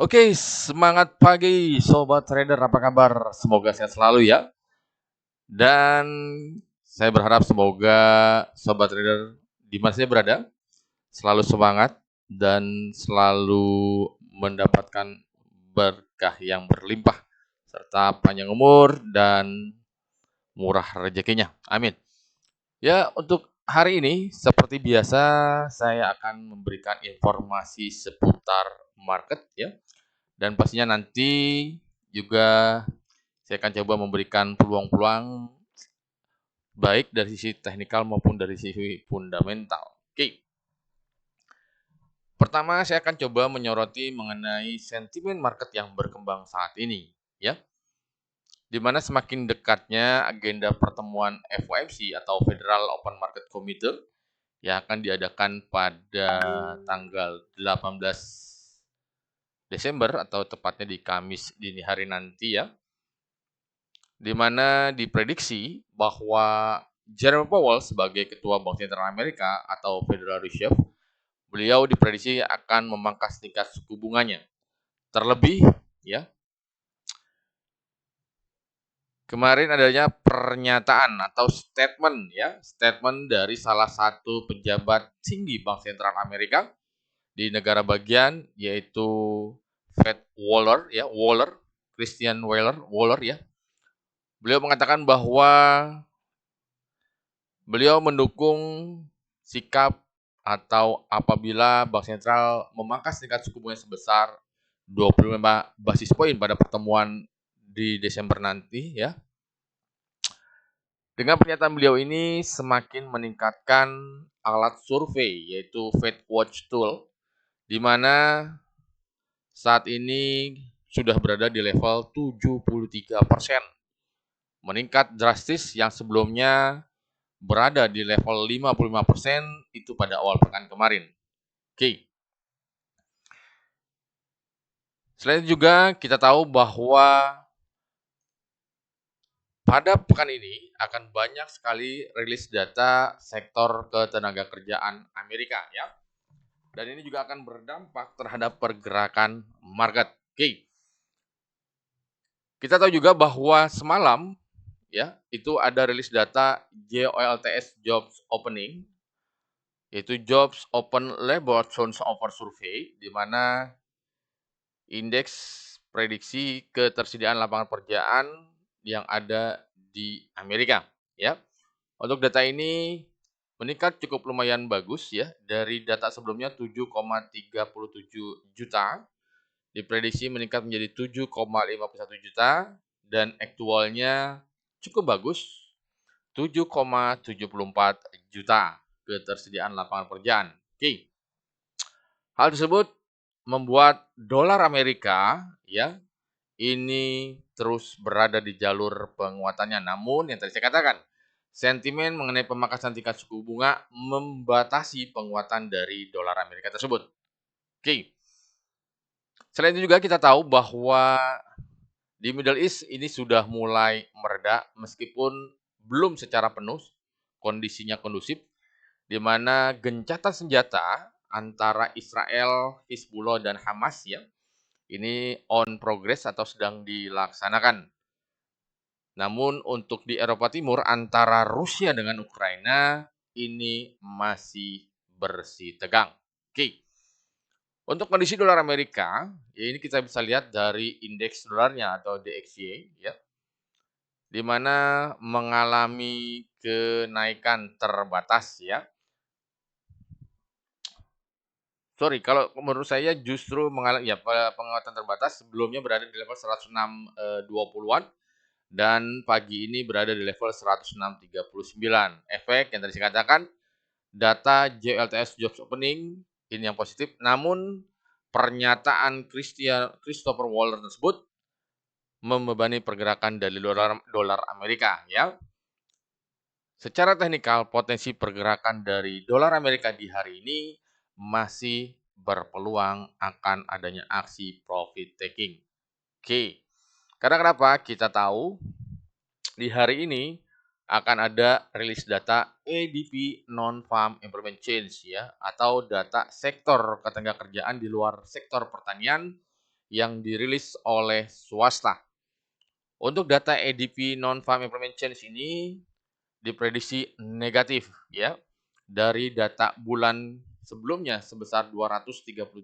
Oke, semangat pagi Sobat Trader, apa kabar? Semoga sehat selalu ya. Dan saya berharap semoga Sobat Trader di mana saja berada, selalu semangat dan selalu mendapatkan berkah yang berlimpah, serta panjang umur dan murah rezekinya. Amin. Ya, untuk hari ini seperti biasa saya akan memberikan informasi seputar market ya. Dan pastinya nanti juga saya akan coba memberikan peluang-peluang baik dari sisi teknikal maupun dari sisi fundamental. Oke. Pertama, saya akan coba menyoroti mengenai sentimen market yang berkembang saat ini, ya. Di mana semakin dekatnya agenda pertemuan FOMC atau Federal Open Market Committee yang akan diadakan pada tanggal 18 Desember atau tepatnya di Kamis dini hari nanti ya, di mana diprediksi bahwa Jerome Powell sebagai Ketua Bank Sentral Amerika atau Federal Reserve, beliau diprediksi akan memangkas tingkat suku bunganya. Terlebih, ya, kemarin adanya pernyataan atau statement dari salah satu pejabat tinggi Bank Sentral Amerika di negara bagian, yaitu Fed Christian Waller ya. Beliau mengatakan bahwa beliau mendukung sikap atau apabila Bank Sentral memangkas tingkat suku bunga sebesar 25 basis poin pada pertemuan di Desember nanti ya. Dengan pernyataan beliau ini semakin meningkatkan alat survei yaitu FedWatch Tool, di mana saat ini sudah berada di level 73%. Meningkat drastis yang sebelumnya berada di level 55% itu pada awal pekan kemarin. Oke. Selain itu juga kita tahu bahwa pada pekan ini akan banyak sekali rilis data sektor ketenagakerjaan Amerika ya. Dan ini juga akan berdampak terhadap pergerakan market. Oke. Kita tahu juga bahwa semalam ya, itu ada rilis data JOLTS Jobs Opening, yaitu Jobs Open Labor Turnover Survey, di mana indeks prediksi ketersediaan lapangan pekerjaan yang ada di Amerika ya. Untuk data ini meningkat cukup lumayan bagus ya, dari data sebelumnya 7,37 juta diprediksi meningkat menjadi 7,51 juta dan aktualnya cukup bagus 7,74 juta ketersediaan lapangan pekerjaan. Oke. Hal tersebut membuat dolar Amerika ya ini terus berada di jalur penguatannya. Namun yang tadi saya katakan, sentimen mengenai pemangkasan tingkat suku bunga membatasi penguatan dari dolar Amerika tersebut. Oke. Selain itu juga kita tahu bahwa di Middle East ini sudah mulai mereda meskipun belum secara penuh kondisinya kondusif, di mana gencatan senjata antara Israel, Hizbullah, dan Hamas ya, ini on progress atau sedang dilaksanakan. Namun untuk di Eropa Timur antara Rusia dengan Ukraina ini masih bersih tegang. Oke. Untuk kondisi dolar Amerika, ya ini kita bisa lihat dari indeks dolarnya atau DXY ya, di mana mengalami kenaikan terbatas ya. Sorry, kalau menurut saya justru mengalami ya penguatan terbatas, sebelumnya berada di level 106,20-an dan pagi ini berada di level 106,39. Efek yang tadi saya katakan, data JLTS Jobs Opening ini yang positif, namun pernyataan Christopher Waller tersebut membebani pergerakan dari dolar Amerika ya. Secara teknikal, potensi pergerakan dari dolar Amerika di hari ini masih berpeluang akan adanya aksi profit taking. Oke. Karena kenapa? Kita tahu di hari ini akan ada rilis data ADP Non-Farm Employment Change ya, atau data sektor ketenagakerjaan di luar sektor pertanian yang dirilis oleh swasta. Untuk data ADP non-farm employment change ini diprediksi negatif ya. Dari data bulan sebelumnya sebesar 233.000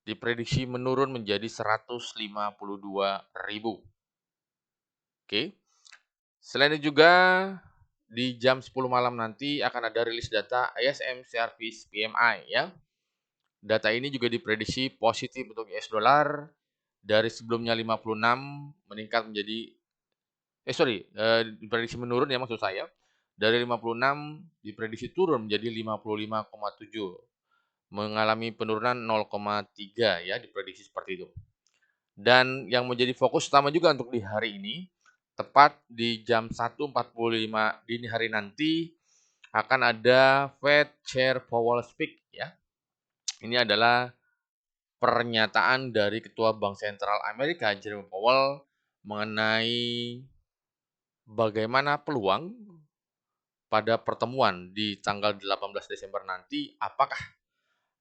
diprediksi menurun menjadi 152.000. Oke. Selain itu juga di jam 10 malam nanti akan ada rilis data ISM Service PMI ya. Data ini juga diprediksi positif untuk US dollar dari sebelumnya 56 meningkat menjadi diprediksi menurun ya maksud saya. Dari 56 diprediksi turun menjadi 55,7. Mengalami penurunan 0,3 ya, diprediksi seperti itu. Dan yang menjadi fokus utama juga untuk di hari ini, tepat di jam 1.45 dini hari nanti akan ada Fed Chair Powell Speak ya. Ini adalah pernyataan dari Ketua Bank Sentral Amerika Jerome Powell mengenai bagaimana peluang pada pertemuan di tanggal 18 Desember nanti, apakah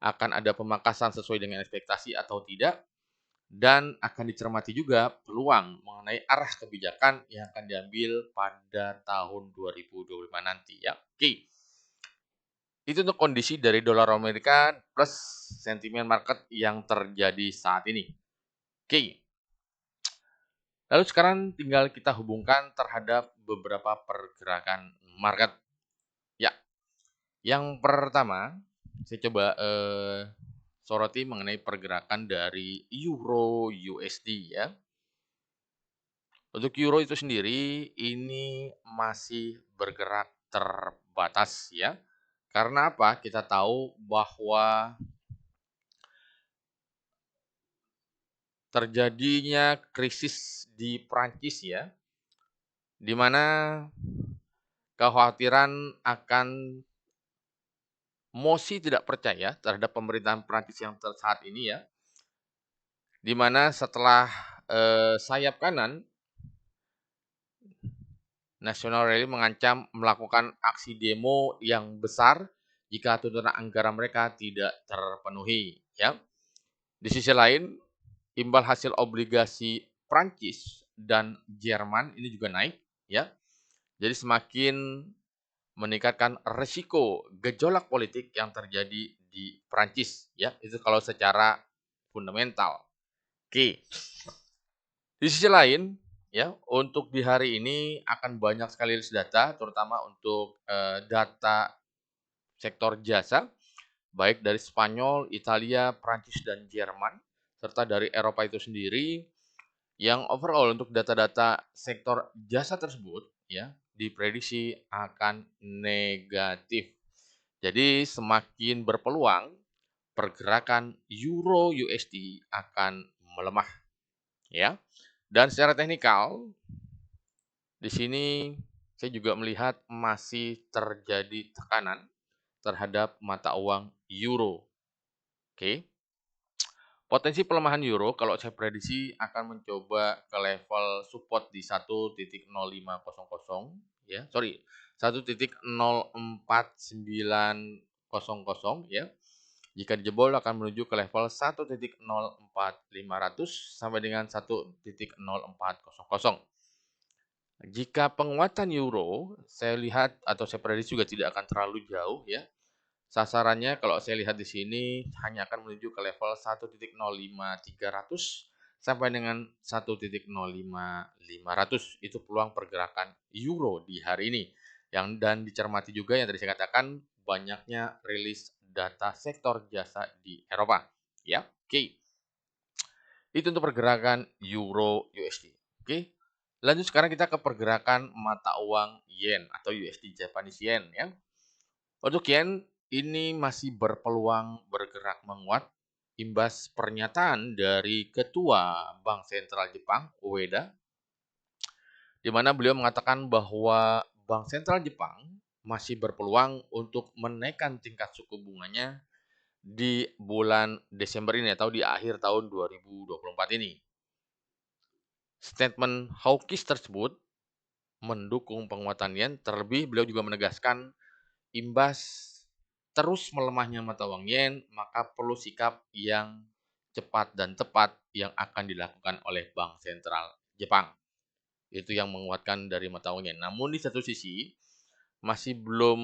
akan ada pemangkasan sesuai dengan ekspektasi atau tidak, dan akan dicermati juga peluang mengenai arah kebijakan yang akan diambil pada tahun 2025 nanti ya. Oke. Itu untuk kondisi dari dolar Amerika plus sentimen market yang terjadi saat ini. Oke. Lalu sekarang tinggal kita hubungkan terhadap beberapa pergerakan market. Ya. Yang pertama, saya coba soroti mengenai pergerakan dari Euro USD ya. Untuk Euro itu sendiri ini masih bergerak terbatas ya. Karena apa? Kita tahu bahwa terjadinya krisis di Prancis ya, di mana kekhawatiran akan mosi tidak percaya terhadap pemerintahan Prancis yang saat ini ya, di mana setelah sayap kanan National Rally mengancam melakukan aksi demo yang besar jika tuntutan anggaran mereka tidak terpenuhi. Ya. Di sisi lain, imbal hasil obligasi Prancis dan Jerman ini juga naik. Ya. Jadi semakin meningkatkan resiko gejolak politik yang terjadi di Prancis. Ya, itu kalau secara fundamental. Oke. Di sisi lain, ya, untuk di hari ini akan banyak sekali rilis data, terutama untuk data sektor jasa, baik dari Spanyol, Italia, Prancis, dan Jerman, serta dari Eropa itu sendiri, yang overall untuk data-data sektor jasa tersebut, ya, diprediksi akan negatif. Jadi semakin berpeluang pergerakan Euro USD akan melemah, ya. Dan secara teknikal, di sini saya juga melihat masih terjadi tekanan terhadap mata uang euro. Oke. Potensi pelemahan euro kalau saya prediksi akan mencoba ke level support di 1.0500 ya. Sorry, 1.04900 ya. Jika dijebol akan menuju ke level 1.04500 sampai dengan 1.0400. Jika penguatan euro, saya lihat atau saya prediksi juga tidak akan terlalu jauh ya. Sasarannya kalau saya lihat di sini hanya akan menuju ke level 1.05300 sampai dengan 1.05500. Itu peluang pergerakan euro di hari ini. Dan dicermati juga yang tadi saya katakan banyaknya rilis data sektor jasa di Eropa. Ya, oke. Itu untuk pergerakan euro USD. Oke. Lanjut sekarang kita ke pergerakan mata uang yen atau USD Japanese yen ya. Untuk yen ini masih berpeluang bergerak menguat imbas pernyataan dari Ketua Bank Sentral Jepang, Ueda, di mana beliau mengatakan bahwa Bank Sentral Jepang masih berpeluang untuk menaikkan tingkat suku bunganya di bulan Desember ini atau di akhir tahun 2024 ini. Statement hawkish tersebut mendukung penguatan yen, terlebih beliau juga menegaskan imbas terus melemahnya mata uang yen, maka perlu sikap yang cepat dan tepat yang akan dilakukan oleh Bank Sentral Jepang. Itu yang menguatkan dari mata uang yen. Namun di satu sisi masih belum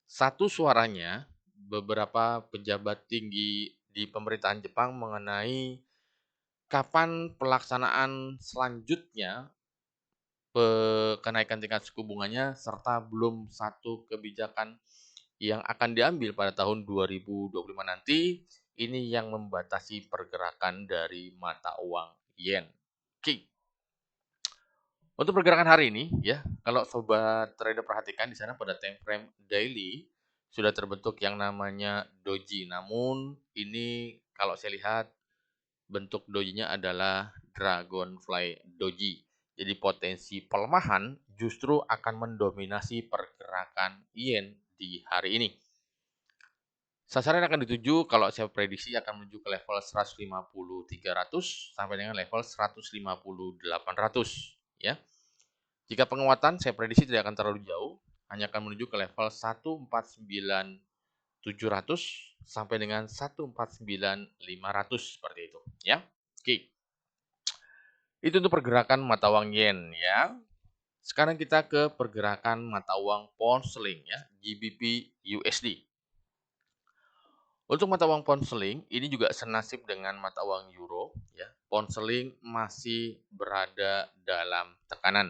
satu suaranya beberapa pejabat tinggi di pemerintahan Jepang mengenai kapan pelaksanaan selanjutnya kenaikan tingkat suku bunganya serta belum satu kebijakan yang akan diambil pada tahun 2025 nanti ini yang membatasi pergerakan dari mata uang yen. Oke. Untuk pergerakan hari ini ya, kalau sobat trader perhatikan di sana pada time frame daily sudah terbentuk yang namanya doji. Namun ini kalau saya lihat bentuk dojinya adalah dragonfly doji. Jadi potensi pelemahan justru akan mendominasi pergerakan yen di hari ini. Sasaran akan dituju kalau saya prediksi akan menuju ke level 150.300 sampai dengan level 150.800 ya. Jika penguatan saya prediksi tidak akan terlalu jauh, hanya akan menuju ke level 149.700 sampai dengan 149.500 seperti itu ya. Oke. Itu untuk pergerakan mata uang yen ya. Sekarang kita ke pergerakan mata uang pound sterling ya, GBP USD. Untuk mata uang pound sterling ini juga senasib dengan mata uang euro ya. Pound sterling masih berada dalam tekanan.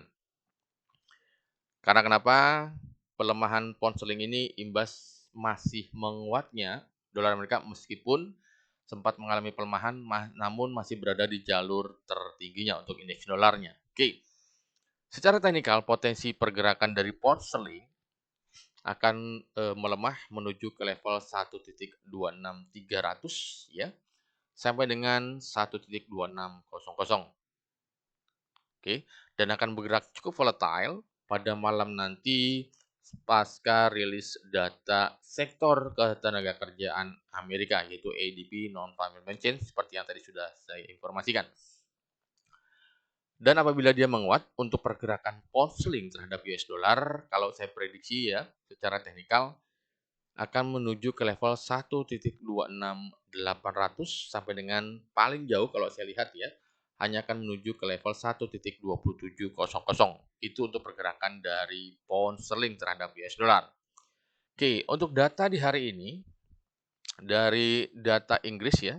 Karena kenapa? Pelemahan pound sterling ini imbas masih menguatnya dolar Amerika meskipun sempat mengalami pelemahan namun masih berada di jalur tertingginya untuk indeks dolarnya. Oke. Secara teknikal potensi pergerakan dari pound sterling akan melemah menuju ke level 1.26300 ya sampai dengan 1.2600. Oke, dan akan bergerak cukup volatile pada malam nanti pasca rilis data sektor ketenagakerjaan Amerika yaitu ADP non-farm payment seperti yang tadi sudah saya informasikan. Dan apabila dia menguat untuk pergerakan pound sterling terhadap US dollar, kalau saya prediksi ya secara teknikal akan menuju ke level 1.26800 sampai dengan paling jauh kalau saya lihat ya hanya akan menuju ke level 1.2700. Itu untuk pergerakan dari pound sterling terhadap US dollar. Oke, untuk data di hari ini dari data Inggris ya.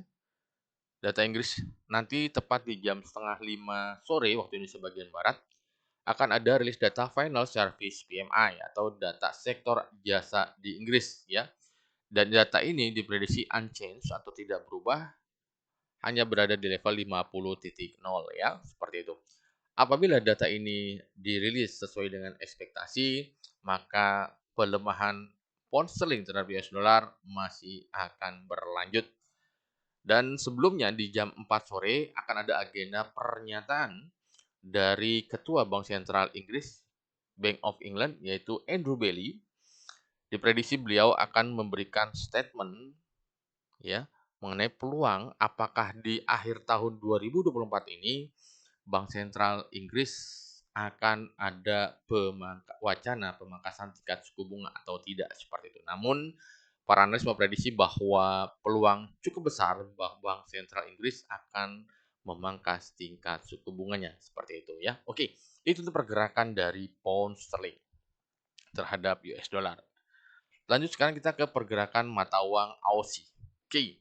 Data Inggris nanti tepat di jam setengah 5 sore waktu Indonesia bagian barat akan ada rilis data final service PMI atau data sektor jasa di Inggris ya. Dan data ini diprediksi unchanged atau tidak berubah, hanya berada di level 50.0 ya, seperti itu. Apabila data ini dirilis sesuai dengan ekspektasi, maka pelemahan pound sterling terhadap US dollar masih akan berlanjut. Dan sebelumnya di jam 4 sore akan ada agenda pernyataan dari Ketua Bank Sentral Inggris, Bank of England, yaitu Andrew Bailey. Diprediksi beliau akan memberikan statement ya mengenai peluang apakah di akhir tahun 2024 ini Bank Sentral Inggris akan ada wacana pemangkasan tingkat suku bunga atau tidak seperti itu. Namun para analis memprediksi bahwa peluang cukup besar bahwa Bank Sentral Inggris akan memangkas tingkat suku bunganya seperti itu ya. Oke, itu untuk pergerakan dari pound sterling terhadap US dollar. Lanjut sekarang kita ke pergerakan mata uang Aussie. Oke.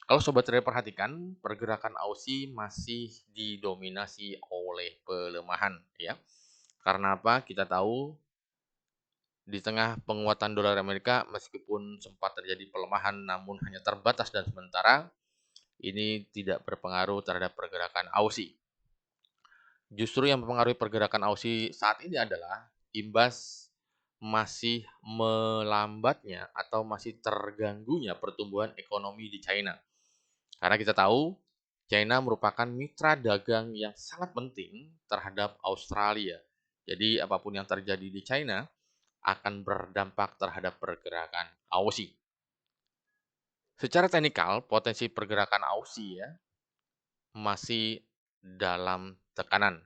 Kalau sobat trader perhatikan, pergerakan Aussie masih didominasi oleh pelemahan ya. Karena apa? Kita tahu di tengah penguatan dolar Amerika meskipun sempat terjadi pelemahan namun hanya terbatas dan sementara, ini tidak berpengaruh terhadap pergerakan Aussie. Justru yang mempengaruhi pergerakan Aussie saat ini adalah imbas masih melambatnya atau masih terganggunya pertumbuhan ekonomi di China. Karena kita tahu China merupakan mitra dagang yang sangat penting terhadap Australia. Jadi apapun yang terjadi di China akan berdampak terhadap pergerakan Aussie. Secara teknikal, potensi pergerakan Aussie ya masih dalam tekanan.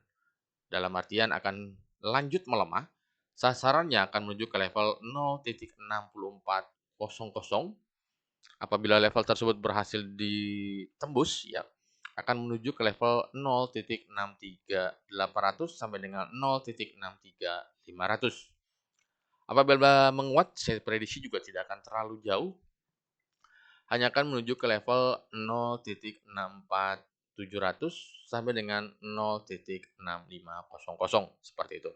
Dalam artian akan lanjut melemah. Sasarannya akan menuju ke level 0.6400 Apabila level tersebut berhasil ditembus, ya, akan menuju ke level 0.63800 sampai dengan 0.63500. Apabila menguat, saya prediksi juga tidak akan terlalu jauh, hanya akan menuju ke level 0.64700 sampai dengan 0.6500 seperti itu.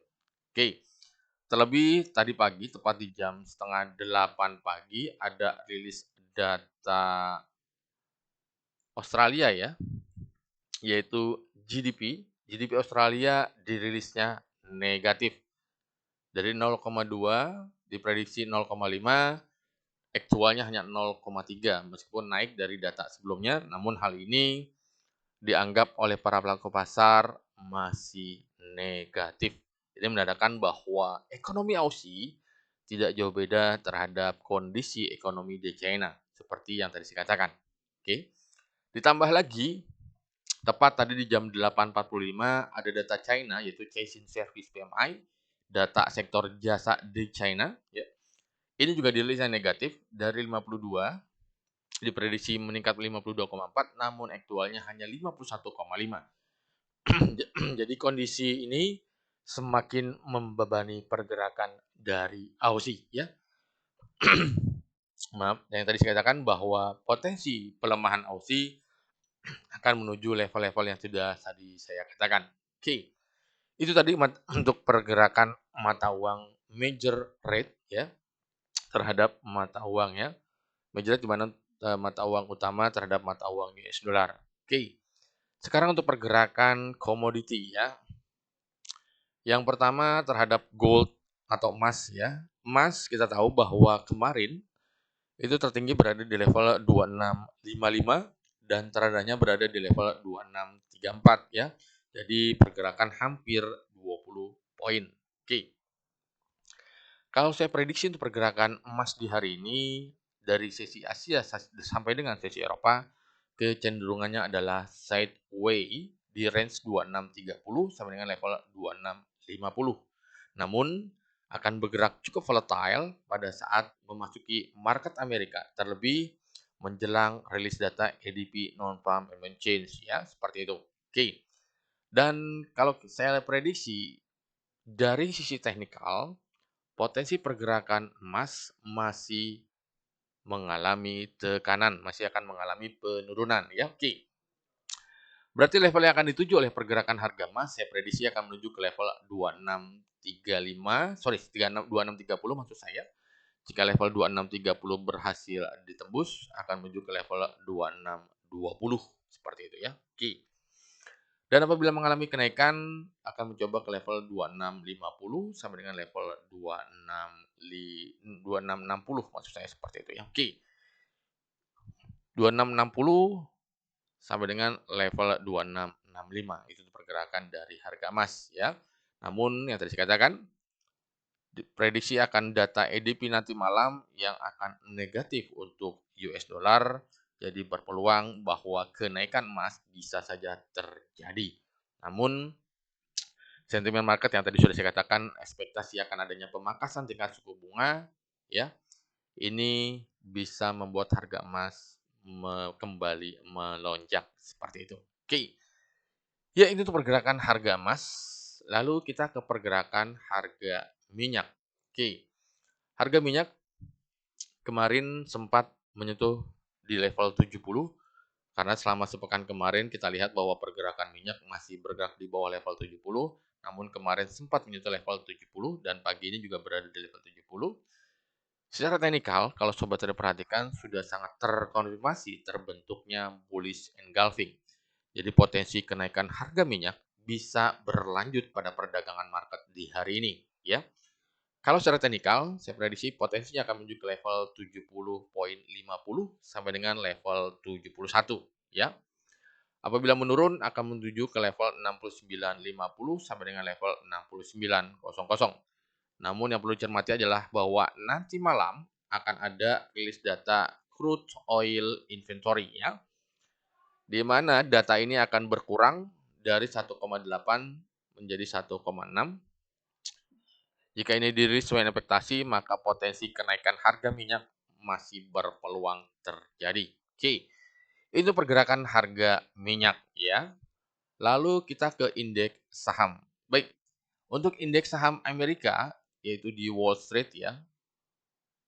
Oke. Terlebih tadi pagi, tepat di jam setengah 8 pagi, ada rilis data Australia ya, yaitu GDP. GDP Australia dirilisnya negatif. Dari 0,2 diprediksi 0,5, aktualnya hanya 0,3 meskipun naik dari data sebelumnya, namun hal ini dianggap oleh para pelaku pasar masih negatif. Jadi menandakan bahwa ekonomi Aussie tidak jauh beda terhadap kondisi ekonomi di China seperti yang tadi saya katakan. Oke. Ditambah lagi, tepat tadi di jam 8.45 ada data China yaitu Caixin Service PMI, data sektor jasa di China ya. Ini juga dirilisnya negatif dari 52, diprediksi meningkat 52,4 namun aktualnya hanya 51,5. Jadi kondisi ini semakin membebani pergerakan dari Aussie ya. Maaf, yang tadi saya katakan bahwa potensi pelemahan Aussie akan menuju level-level yang sudah tadi saya katakan. Oke. Itu tadi untuk pergerakan mata uang major rate ya terhadap mata uang ya. Major rate di mana mata uang utama terhadap mata uang US dollar. Oke. Sekarang untuk pergerakan komoditi ya. Yang pertama terhadap gold atau emas ya. Emas kita tahu bahwa kemarin itu tertinggi berada di level 2655 dan terendah berada di level 2634 ya. Jadi pergerakan hampir 20 poin. Oke. Kalau saya prediksi untuk pergerakan emas di hari ini dari sesi Asia sampai dengan sesi Eropa, kecenderungannya adalah sideway di range 2630 sampai dengan level 2650. Namun akan bergerak cukup volatile pada saat memasuki market Amerika, terlebih menjelang rilis data ADP non-farm payment change ya, seperti itu. Oke. Dan kalau saya prediksi dari sisi teknikal, potensi pergerakan emas masih mengalami tekanan, masih akan mengalami penurunan ya. Oke. Berarti level yang akan dituju oleh pergerakan harga emas saya prediksi akan menuju ke level 2630 maksud saya. Jika level 2630 berhasil ditembus akan menuju ke level 2620 seperti itu ya. Oke. Dan apabila mengalami kenaikan akan mencoba ke level 2650 sampai dengan level 2660 maksud saya seperti itu ya. Oke. 2660 sampai dengan level 2665 itu pergerakan dari harga emas ya. Namun yang tadi saya katakan prediksi akan data ADP nanti malam yang akan negatif untuk US dollar, jadi berpeluang bahwa kenaikan emas bisa saja terjadi. Namun sentimen market yang tadi sudah saya katakan ekspektasi akan adanya pemangkasan tingkat suku bunga ya. Ini bisa membuat harga emas kembali melonjak seperti itu. Oke. Ya, ini untuk pergerakan harga emas. Lalu kita ke pergerakan harga minyak. Oke. Harga minyak kemarin sempat menyentuh di level 70 karena selama sepekan kemarin kita lihat bahwa pergerakan minyak masih bergerak di bawah level 70, namun kemarin sempat menyentuh level 70 dan pagi ini juga berada di level 70. Secara teknikal, kalau sobat ada perhatikan sudah sangat terkonfirmasi terbentuknya bullish engulfing. Jadi potensi kenaikan harga minyak bisa berlanjut pada perdagangan market di hari ini, ya. Kalau secara teknikal, saya prediksi potensinya akan menuju ke level 70.50 sampai dengan level 71, ya. Apabila menurun akan menuju ke level 69.50 sampai dengan level 69.00. Namun yang perlu dicermati adalah bahwa nanti malam akan ada rilis data crude oil inventory ya. Di mana data ini akan berkurang dari 1,8 menjadi 1,6. Jika ini dirilis sesuai ekspektasi, maka potensi kenaikan harga minyak masih berpeluang terjadi. Oke, itu pergerakan harga minyak ya. Lalu kita ke indeks saham. Baik, untuk indeks saham Amerika yaitu di Wall Street ya.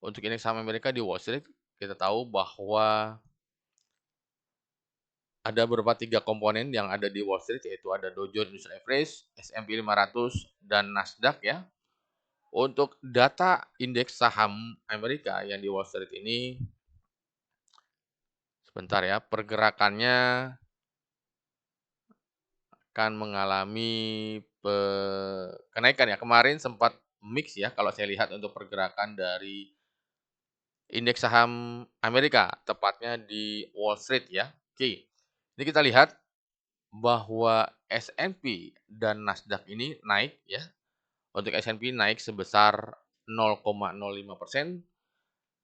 Untuk indeks saham Amerika di Wall Street kita tahu bahwa ada beberapa 3 komponen yang ada di Wall Street, yaitu ada Dow Jones Industrial Average, S&P 500, dan Nasdaq ya. Untuk data indeks saham Amerika yang di Wall Street ini, sebentar ya, pergerakannya akan mengalami kenaikan ya. Kemarin sempat mix ya kalau saya lihat untuk pergerakan dari indeks saham Amerika, tepatnya di Wall Street ya. Oke, ini kita lihat bahwa S&P dan Nasdaq ini naik ya. Untuk S&P naik sebesar 0,05%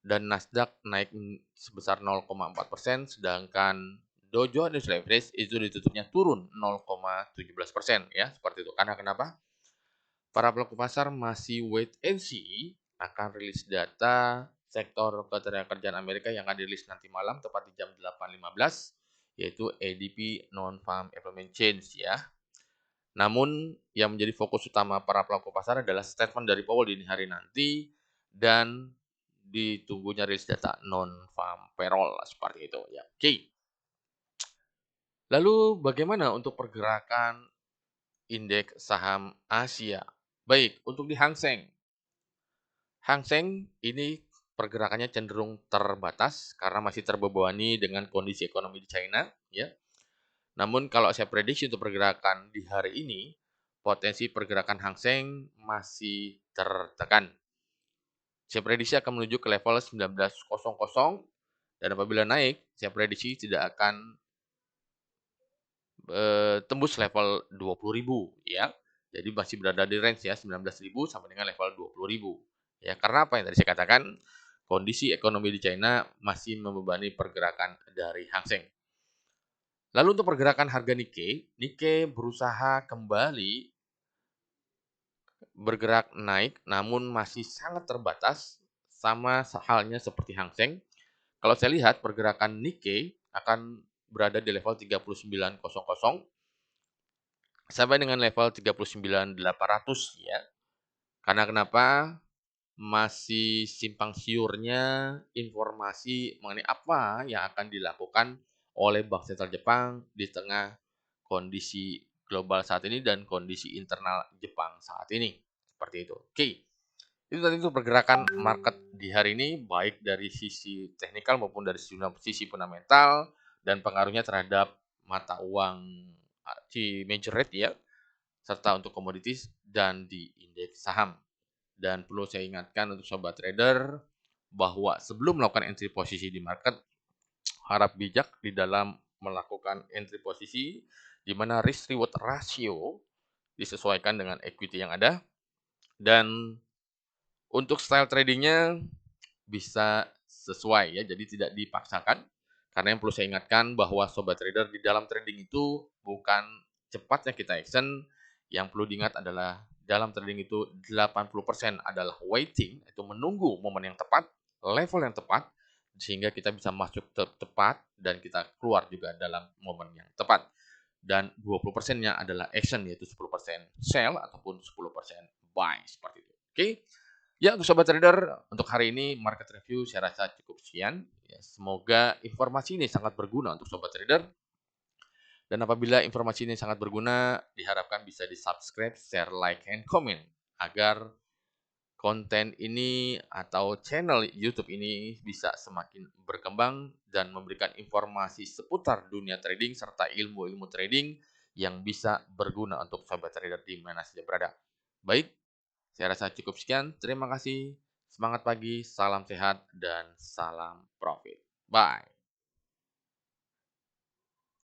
dan Nasdaq naik sebesar 0,4%, sedangkan Dow Jones Industrial Average itu ditutupnya turun 0,17% ya, seperti itu. Karena kenapa? Para pelaku pasar masih wait and see akan rilis data sektor ketenagakerjaan Amerika yang akan dirilis nanti malam tepat di jam 8.15, yaitu ADP Non-Farm Employment Change ya. Namun yang menjadi fokus utama para pelaku pasar adalah statement dari Powell dini hari nanti dan ditunggunya rilis data non-farm payroll seperti itu ya. Oke. Lalu bagaimana untuk pergerakan indeks saham Asia? Baik, untuk di Hang Seng. Hang Seng ini pergerakannya cenderung terbatas karena masih terbebani dengan kondisi ekonomi di China ya. Namun kalau saya prediksi untuk pergerakan di hari ini, potensi pergerakan Hang Seng masih tertekan. Saya prediksi akan menuju ke level 19.00 dan apabila naik, saya prediksi tidak akan tembus level 20.000 ya. Jadi masih berada di range ya 19.000 sampai dengan level 20.000. Ya, karena apa yang tadi saya katakan, kondisi ekonomi di China masih membebani pergerakan dari Hang Seng. Lalu untuk pergerakan harga Nikkei, Nikkei berusaha kembali bergerak naik namun masih sangat terbatas, sama halnya seperti Hang Seng. Kalau saya lihat pergerakan Nikkei akan berada di level 39.00 sampai dengan level 39.800 ya. Karena kenapa? Masih simpang siurnya informasi mengenai apa yang akan dilakukan oleh Bank Sentral Jepang di tengah kondisi global saat ini dan kondisi internal Jepang saat ini. Seperti itu. Oke. Itu tadi untuk pergerakan market di hari ini baik dari sisi teknikal maupun dari sisi fundamental dan pengaruhnya terhadap mata uang di major rate ya, serta untuk komoditis dan di indeks saham. Dan perlu saya ingatkan untuk sobat trader bahwa sebelum melakukan entry posisi di market, harap bijak di dalam melakukan entry posisi di mana risk reward ratio disesuaikan dengan equity yang ada, dan untuk style tradingnya bisa sesuai ya, jadi tidak dipaksakan. Karena yang perlu saya ingatkan bahwa sobat trader di dalam trading itu bukan cepatnya kita action, yang perlu diingat adalah dalam trading itu 80% adalah waiting, itu menunggu momen yang tepat, level yang tepat, sehingga kita bisa masuk tepat dan kita keluar juga dalam momen yang tepat. Dan 20%-nya adalah action, yaitu 10% sell ataupun 10% buy, seperti itu. Oke. Ya, untuk sobat trader, untuk hari ini market review saya rasa cukup sekian. Ya, semoga informasi ini sangat berguna untuk sobat trader. Dan apabila informasi ini sangat berguna, diharapkan bisa di-subscribe, share, like, and comment agar konten ini atau channel YouTube ini bisa semakin berkembang dan memberikan informasi seputar dunia trading serta ilmu-ilmu trading yang bisa berguna untuk sobat trader di mana saja berada. Baik, saya rasa cukup sekian. Terima kasih. Semangat pagi, salam sehat, dan salam profit. Bye.